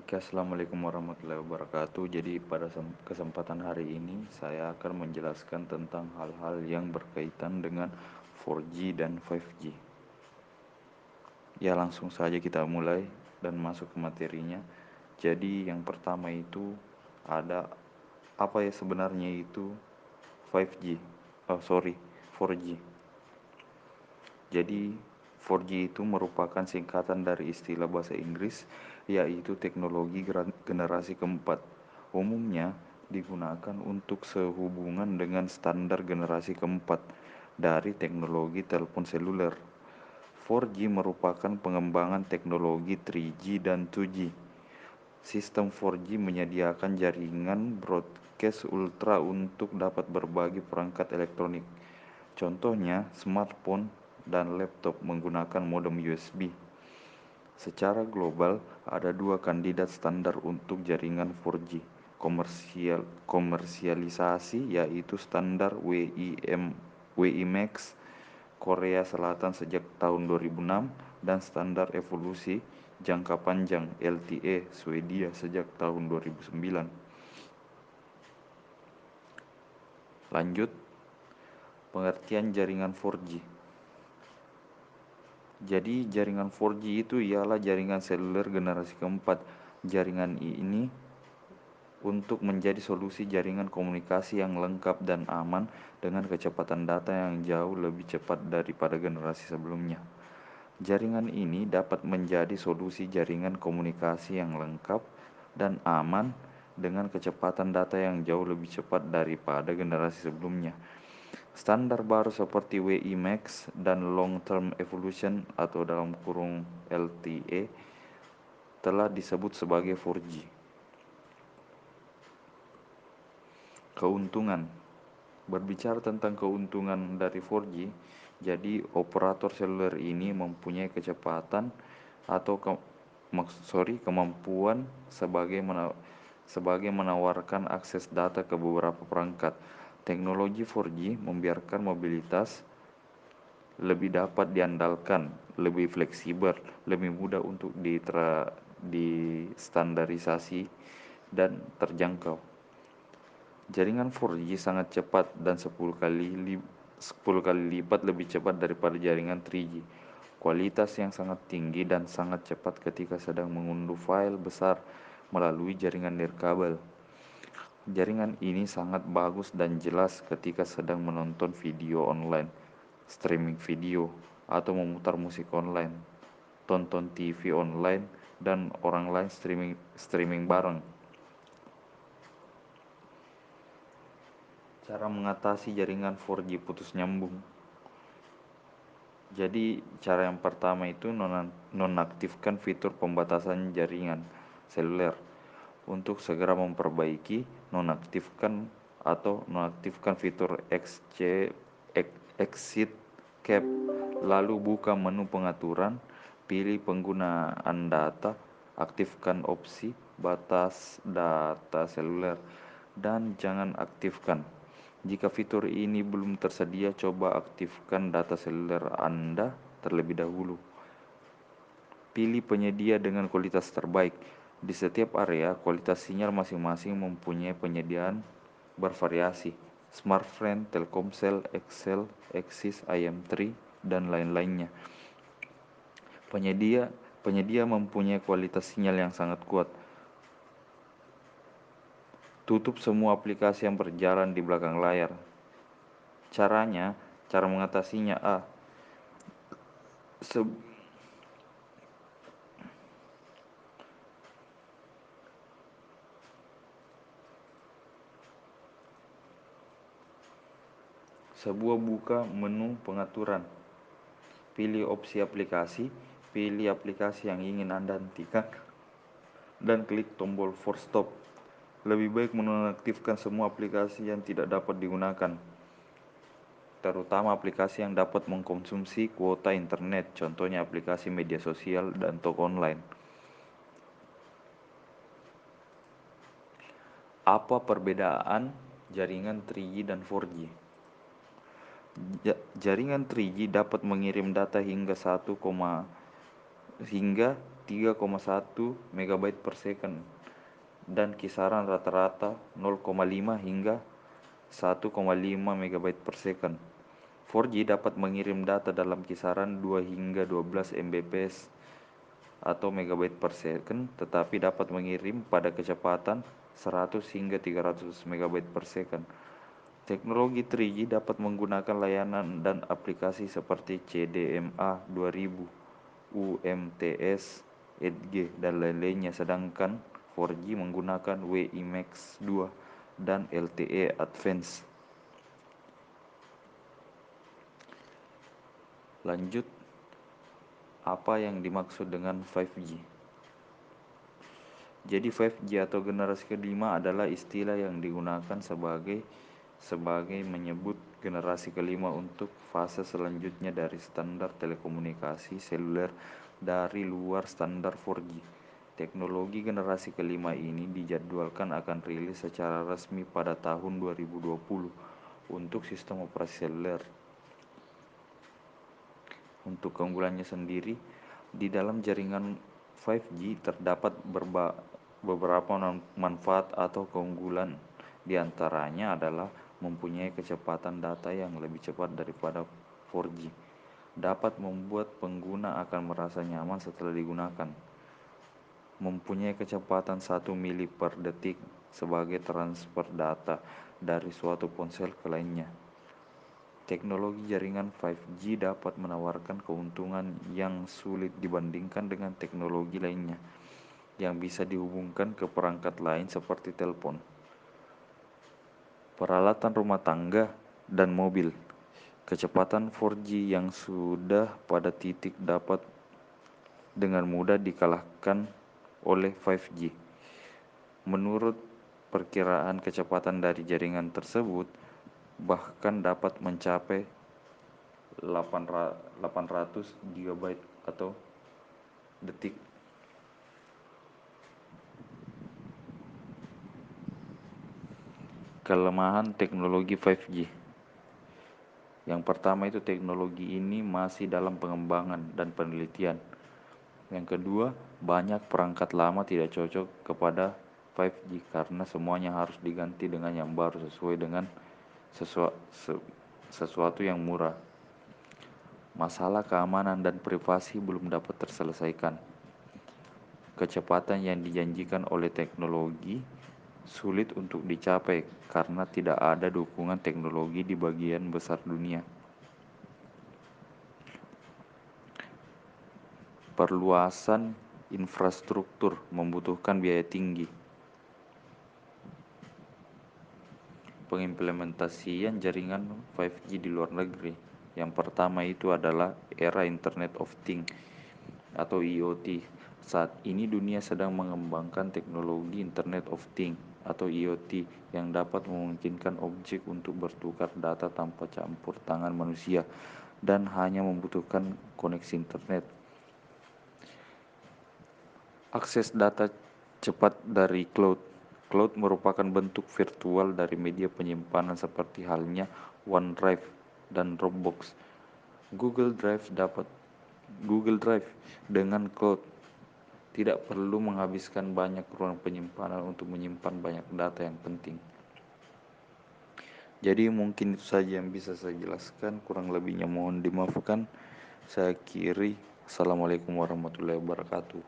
Oke, assalamualaikum warahmatullahi wabarakatuh. Jadi pada kesempatan hari ini saya akan menjelaskan tentang hal-hal yang berkaitan dengan 4G dan 5G. Ya, langsung saja kita mulai dan masuk ke materinya. Jadi yang pertama itu ada apa ya sebenarnya itu 5G. Oh, sorry, 4G. Jadi 4G itu merupakan singkatan dari istilah bahasa Inggris, yaitu teknologi generasi keempat. Umumnya digunakan untuk sehubungan dengan standar generasi keempat dari teknologi telepon seluler. 4G merupakan pengembangan teknologi 3G dan 2G. Sistem 4G menyediakan jaringan broadcast ultra untuk dapat berbagi perangkat elektronik. Contohnya, smartphone dan laptop menggunakan modem USB. Secara global, ada dua kandidat standar untuk jaringan 4G komersialisasi, yaitu standar WiMAX Korea Selatan sejak tahun 2006 dan standar evolusi jangka panjang LTE Swedia sejak tahun 2009. Lanjut, pengertian jaringan 4G. Jadi jaringan 4G itu ialah jaringan seluler generasi keempat. Jaringan ini untuk menjadi solusi jaringan komunikasi yang lengkap dan aman dengan kecepatan data yang jauh lebih cepat daripada generasi sebelumnya. Jaringan ini dapat menjadi solusi jaringan komunikasi yang lengkap dan aman dengan kecepatan data yang jauh lebih cepat daripada generasi sebelumnya. Standar baru seperti WiMAX dan Long Term Evolution atau dalam kurung LTE telah disebut sebagai 4G. Keuntungan. Berbicara tentang keuntungan dari 4G, jadi operator seluler ini mempunyai kecepatan atau kemampuan sebagai menawarkan akses data ke beberapa perangkat. Teknologi 4G membiarkan mobilitas lebih dapat diandalkan, lebih fleksibel, lebih mudah untuk distandarisasi dan terjangkau. Jaringan 4G sangat cepat dan 10 kali lipat lebih cepat daripada jaringan 3G. Kualitas yang sangat tinggi dan sangat cepat ketika sedang mengunduh file besar melalui jaringan nirkabel. Jaringan ini sangat bagus dan jelas ketika sedang menonton video online, streaming video, atau memutar musik online, tonton TV online, dan orang lain streaming bareng. Cara mengatasi jaringan 4G putus nyambung. Jadi cara yang pertama itu nonaktifkan fitur pembatasan jaringan seluler. Untuk segera memperbaiki, nonaktifkan fitur exit cap, lalu buka menu pengaturan, pilih penggunaan data, aktifkan opsi batas data seluler, dan jangan aktifkan. Jika fitur ini belum tersedia, coba aktifkan data seluler Anda terlebih dahulu. Pilih penyedia dengan kualitas terbaik. Di setiap area, kualitas sinyal masing-masing mempunyai penyediaan bervariasi. Smartfren, Telkomsel, Excel, Axis, IM3, dan lain-lainnya. Penyedia mempunyai kualitas sinyal yang sangat kuat. Tutup semua aplikasi yang berjalan di belakang layar. Cara mengatasinya buka menu pengaturan. Pilih opsi aplikasi, pilih aplikasi yang ingin Anda hentikan, dan klik tombol force stop. Lebih baik menonaktifkan semua aplikasi yang tidak dapat digunakan, terutama aplikasi yang dapat mengkonsumsi kuota internet, contohnya aplikasi media sosial dan toko online. Apa perbedaan jaringan 3G dan 4G? Jaringan 3G dapat mengirim data hingga 3,1 megabyte per second dan kisaran rata-rata 0,5 hingga 1,5 megabyte per second. 4G dapat mengirim data dalam kisaran 2 hingga 12 Mbps atau megabyte per second, tetapi dapat mengirim pada kecepatan 100 hingga 300 megabyte per second. Teknologi 3G dapat menggunakan layanan dan aplikasi seperti CDMA 2000, UMTS, 8G, dan lain-lainnya, sedangkan 4G menggunakan WiMAX 2 dan LTE Advanced. Lanjut, apa yang dimaksud dengan 5G? Jadi 5G atau generasi kelima adalah istilah yang digunakan sebagai menyebut generasi kelima untuk fase selanjutnya dari standar telekomunikasi seluler dari luar standar 4G. Teknologi generasi kelima ini dijadwalkan akan rilis secara resmi pada tahun 2020 untuk sistem operasi seluler. Untuk keunggulannya sendiri, di dalam jaringan 5G terdapat beberapa manfaat atau keunggulan. Di antaranya adalah mempunyai kecepatan data yang lebih cepat daripada 4G. Dapat membuat pengguna akan merasa nyaman setelah digunakan. Mempunyai kecepatan 1 mili per detik sebagai transfer data dari suatu ponsel ke lainnya. Teknologi jaringan 5G dapat menawarkan keuntungan yang sulit dibandingkan dengan teknologi lainnya yang bisa dihubungkan ke perangkat lain seperti telepon, peralatan rumah tangga, dan mobil. Kecepatan 4G yang sudah pada titik dapat dengan mudah dikalahkan oleh 5G. Menurut perkiraan, kecepatan dari jaringan tersebut bahkan dapat mencapai 800 GB atau detik. Kelemahan teknologi 5G. Yang pertama itu teknologi ini masih dalam pengembangan dan penelitian. Yang kedua, banyak perangkat lama tidak cocok kepada 5G karena semuanya harus diganti dengan yang baru sesuai dengan sesuatu yang murah. Masalah keamanan dan privasi belum dapat terselesaikan. Kecepatan yang dijanjikan oleh teknologi sulit untuk dicapai karena tidak ada dukungan teknologi di bagian besar dunia. Perluasan infrastruktur membutuhkan biaya tinggi. Pengimplementasian jaringan 5G di luar negeri. Yang pertama itu adalah era Internet of Things atau IoT. Saat ini dunia sedang mengembangkan teknologi Internet of Things atau IoT yang dapat memungkinkan objek untuk bertukar data tanpa campur tangan manusia dan hanya membutuhkan koneksi internet. Akses data cepat dari cloud. Cloud merupakan bentuk virtual dari media penyimpanan seperti halnya OneDrive dan Dropbox. Google Drive dengan cloud tidak perlu menghabiskan banyak ruang penyimpanan untuk menyimpan banyak data yang penting. Jadi mungkin itu saja yang bisa saya jelaskan, kurang lebihnya mohon dimaafkan. Saya akhiri. Assalamualaikum warahmatullahi wabarakatuh.